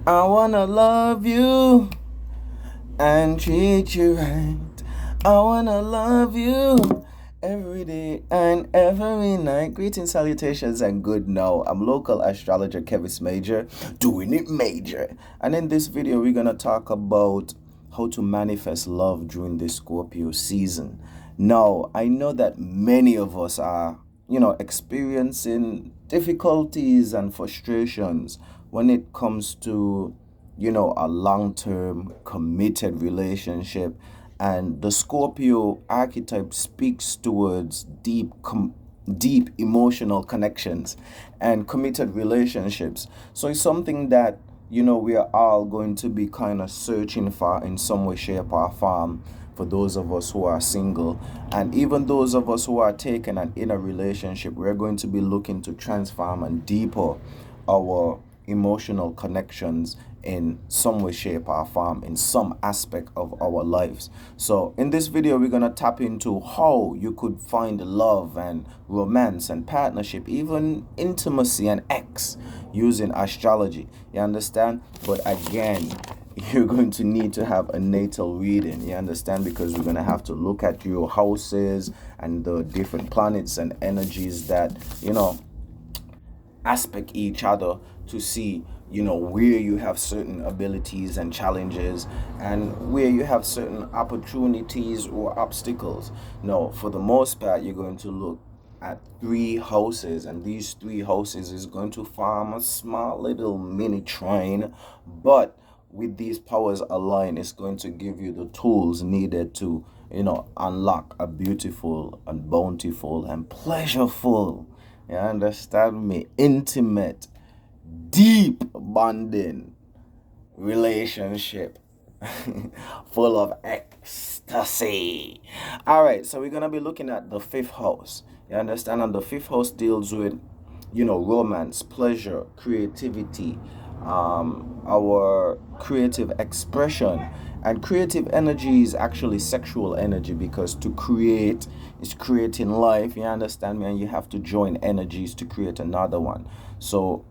I wanna love you and treat you right. I wanna love you every day and every night. Greetings, salutations, and good now. I'm local astrologer Kevis Major, doing it major. And in this video, we're gonna talk about how to manifest love during the Scorpio season. Now, I know that many of us are, experiencing difficulties and frustrations when it comes to a long-term committed relationship, and the Scorpio archetype speaks towards deep emotional connections and committed relationships. So it's something that we are all going to be kind of searching for in some way, shape, or form, for those of us who are single, and even those of us who are taken and in a relationship. We're going to be looking to transform and deeper our emotional connections in some way, shape, or form, in some aspect of our lives. So in this video, we're going to tap into how you could find love and romance and partnership, even intimacy and X, using astrology. You understand? But again, you're going to need to have a natal reading. You understand? Because we're going to have to look at your houses and the different planets and energies that aspect each other, to see where you have certain abilities and challenges, and where you have certain opportunities or obstacles. No, for the most part, you're going to look at three houses, and these three houses is going to form a small little mini trine. But with these powers aligned, it's going to give you the tools needed to unlock a beautiful and bountiful and pleasureful, you understand me, intimate, deep bonding relationship full of ecstasy. All right, so we're gonna be looking at the fifth house. You understand? And the fifth house deals with romance, pleasure, creativity, our creative expression. And creative energy is actually sexual energy, because to create is creating life. You understand me? And you have to join energies to create another one. So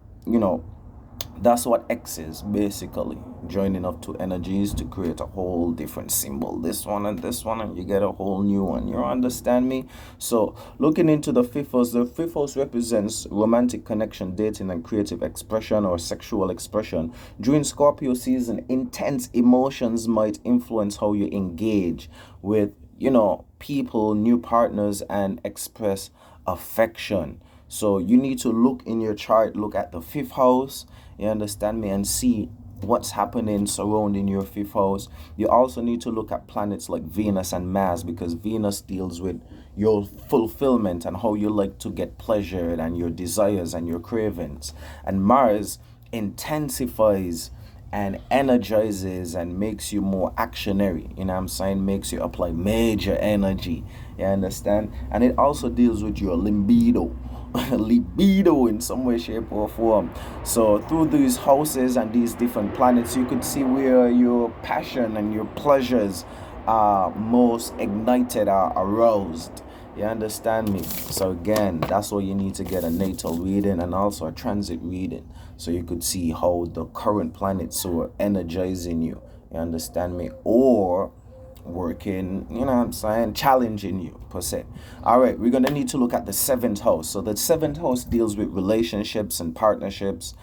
that's what X is, basically joining up two energies to create a whole different symbol, this one and this one, and you get a whole new one. You understand me? So looking into the fifth house, represents romantic connection, dating, and creative expression or sexual expression. During Scorpio season, intense emotions might influence how you engage with people, new partners, and express affection. So you need to look in your chart, look at the fifth house, you understand me, and see what's happening surrounding your fifth house. You also need to look at planets like Venus and Mars, because Venus deals with your fulfillment and how you like to get pleasured, and your desires and your cravings. And Mars intensifies and energizes and makes you more actionary, you know what I'm saying, makes you apply major energy, you understand. And it also deals with your libido libido in some way, shape, or form. So through these houses and these different planets, you could see where your passion and your pleasures are most ignited, are aroused. You understand me? So again, that's why you need to get a natal reading and also a transit reading, so you could see how the current planets are energizing you. You understand me? Or working, you know what I'm saying, challenging you per se. All right, we're gonna need to look at the seventh house. So the seventh house deals with relationships and partnerships,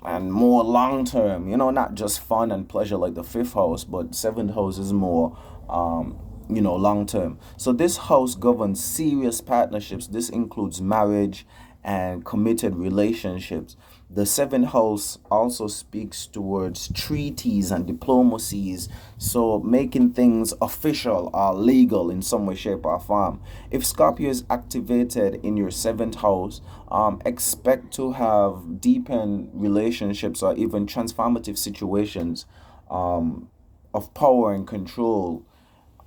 and more long term, not just fun and pleasure like the fifth house, but seventh house is more long term. So this house governs serious partnerships. This includes marriage and committed relationships. The seventh house also speaks towards treaties and diplomacies, so making things official or legal in some way, shape, or form. If Scorpio is activated in your seventh house, expect to have deepened relationships or even transformative situations of power and control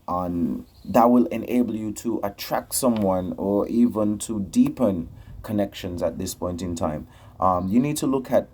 on that will enable you to attract someone or even to deepen connections at this point in time. You need to look at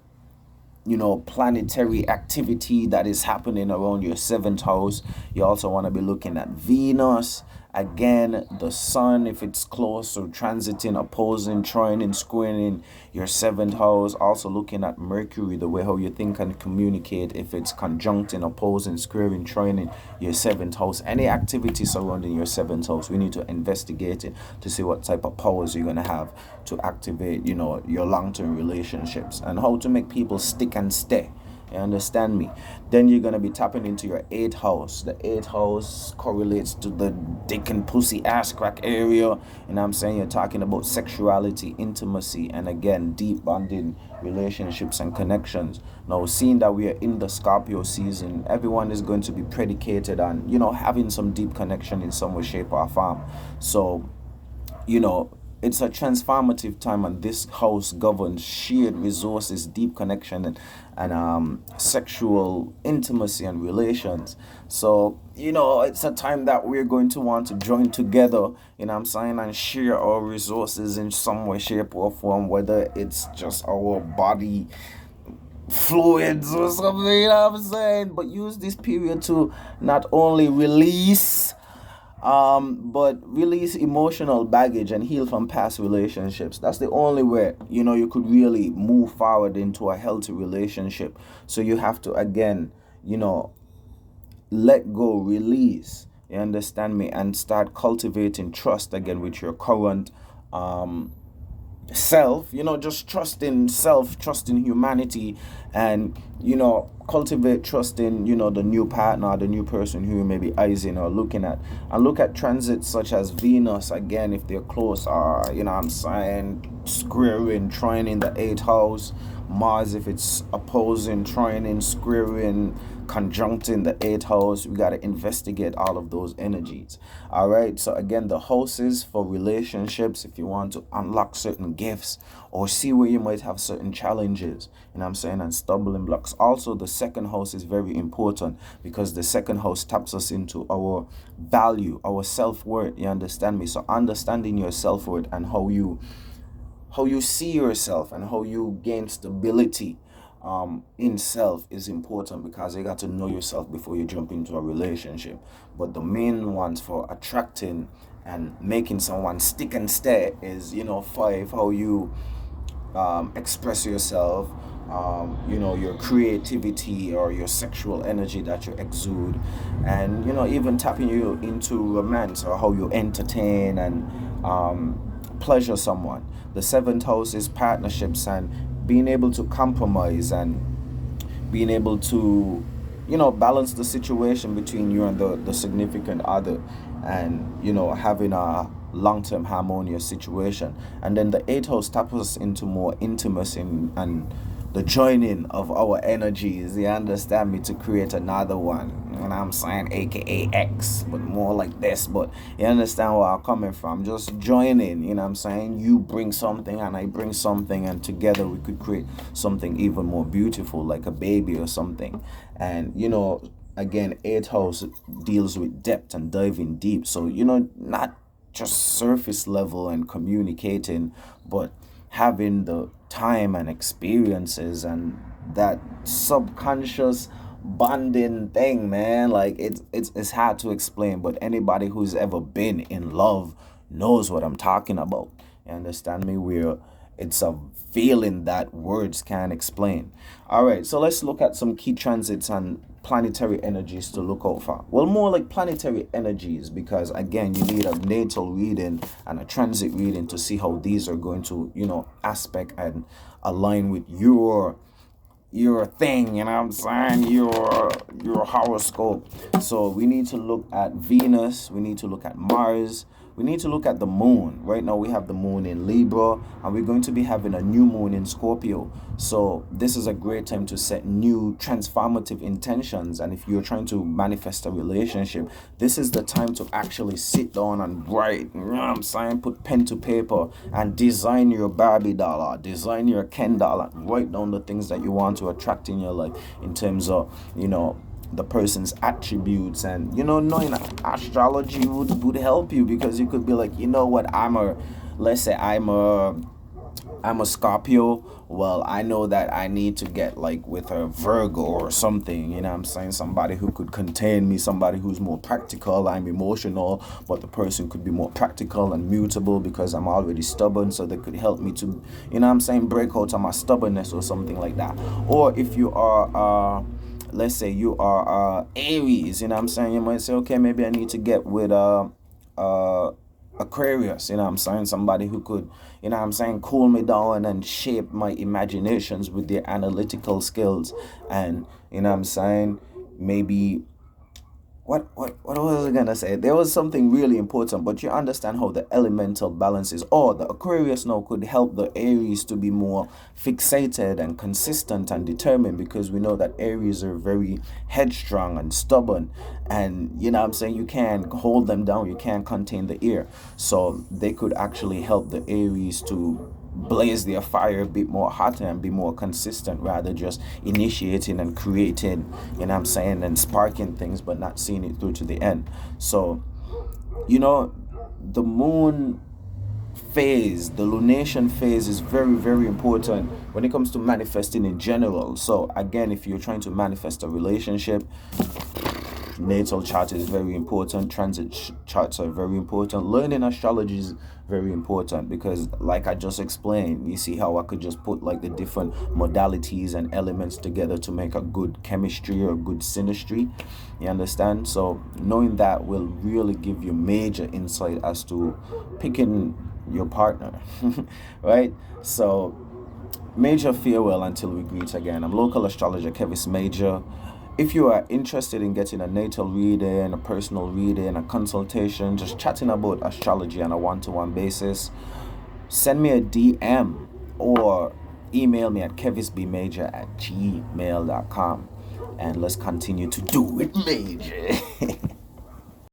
planetary activity that is happening around your seventh house. You also want to be looking at Venus Again, the sun, if it's close or transiting, opposing, trining, squaring in your seventh house. Also looking at Mercury, the way how you think and communicate, if it's conjuncting, opposing, squaring, trining your seventh house. Any activity surrounding your seventh house, we need to investigate it to see what type of powers you're going to have to activate, your long-term relationships, and how to make people stick and stay. You understand me? Then you're gonna be tapping into your eighth house. The eighth house correlates to the dick and pussy ass crack area. And I'm saying you're talking about sexuality, intimacy, and again, deep bonding relationships and connections. Now, seeing that we are in the Scorpio season, everyone is going to be predicated on, having some deep connection in some way, shape, or form. So, it's a transformative time, and this house governs shared resources, deep connection, and sexual intimacy and relations. So, it's a time that we're going to want to join together, and share our resources in some way, shape, or form, whether it's just our body fluids or something, but use this period to not only release but release emotional baggage and heal from past relationships. That's the only way, you could really move forward into a healthy relationship. So you have to, again, let go, release, you understand me, and start cultivating trust again with your current self, just trust in self, trust in humanity, and cultivate trust in the new partner, the new person who you may be eyeing or looking at. And look at transits such as Venus, again, if they're close, or squaring, trying in the eighth house. Mars, if it's opposing, trying, squaring, conjuncting the eighth house. We got to investigate all of those energies. All right, so again, the houses for relationships, if you want to unlock certain gifts or see where you might have certain challenges, and stumbling blocks. Also, the second house is very important, because the second house taps us into our value, our self-worth. You understand me? So understanding your self-worth and how you see yourself and how you gain stability in self is important, because you got to know yourself before you jump into a relationship. But the main ones for attracting and making someone stick and stay is, five, how you express yourself, your creativity or your sexual energy that you exude, and even tapping you into romance, or how you entertain and pleasure someone. The seventh house is partnerships and being able to compromise and being able to balance the situation between you and the significant other, and having a long-term harmonious situation. And then the eighth house taps us into more intimacy and the joining of our energies, you understand me, to create another one. AKA X, but more like this. But you understand where I'm coming from. Just joining, you bring something and I bring something, and together we could create something even more beautiful, like a baby or something. And again, eighth house deals with depth and diving deep. So not just surface level and communicating, but having the time and experiences and that subconscious bonding thing, man. Like it's hard to explain, but anybody who's ever been in love knows what I'm talking about. You understand me? It's a feeling that words can't explain. All right, so let's look at some key transits and planetary energies to look out for. Well, more like planetary energies, because again, you need a natal reading and a transit reading to see how these are going to, aspect and align with your thing, your horoscope. So we need to look at Venus, we need to look at Mars, we need to look at the moon. Right now we have the moon in Libra, and we're going to be having a new moon in Scorpio. So this is a great time to set new transformative intentions. And if you're trying to manifest a relationship, this is the time to actually sit down and write, put pen to paper and design your Barbie doll, or design your Ken doll, and write down the things that you want to attract in your life in terms of, the person's attributes. And knowing astrology would help you, because you could be like, let's say I'm I'm a Scorpio. Well, I know that I need to get like with a Virgo or something, you know what I'm saying? Somebody who could contain me, somebody who's more practical. I'm emotional, but the person could be more practical and mutable because I'm already stubborn, so they could help me to, you know what I'm saying, break out of my stubbornness or something like that. Or if you are let's say you are Aries, you know what I'm saying, you might say, okay, maybe I need to get with uh Aquarius, you know what I'm saying? Somebody who could, you know what I'm saying, cool me down and shape my imaginations with their analytical skills. And, you know what I'm saying, maybe what was I gonna say? There was something really important, but you understand how the elemental balance is. Or the Aquarius now could help the Aries to be more fixated and consistent and determined, because we know that Aries are very headstrong and stubborn, and you know what I'm saying, you can't hold them down, you can't contain the ear. So they could actually help the Aries to blaze their fire a bit more hotter and be more consistent, rather just initiating and creating, you know what I'm saying, and sparking things but not seeing it through to the end. So, you know, the moon phase, the lunation phase, is very, very important when it comes to manifesting in general. So again, if you're trying to manifest a relationship, natal chart is very important, transit charts are very important, learning astrology is very important, because like I just explained, you see how I could just put like the different modalities and elements together to make a good chemistry or good synastry, you understand? So knowing that will really give you major insight as to picking your partner. Right? So major farewell until we meet again. I'm local astrologer Kevis Major. If you are interested in getting a natal reading, a personal reading, a consultation, just chatting about astrology on a one-to-one basis, send me a DM or email me at kevisbmajor@gmail.com, and let's continue to do it major.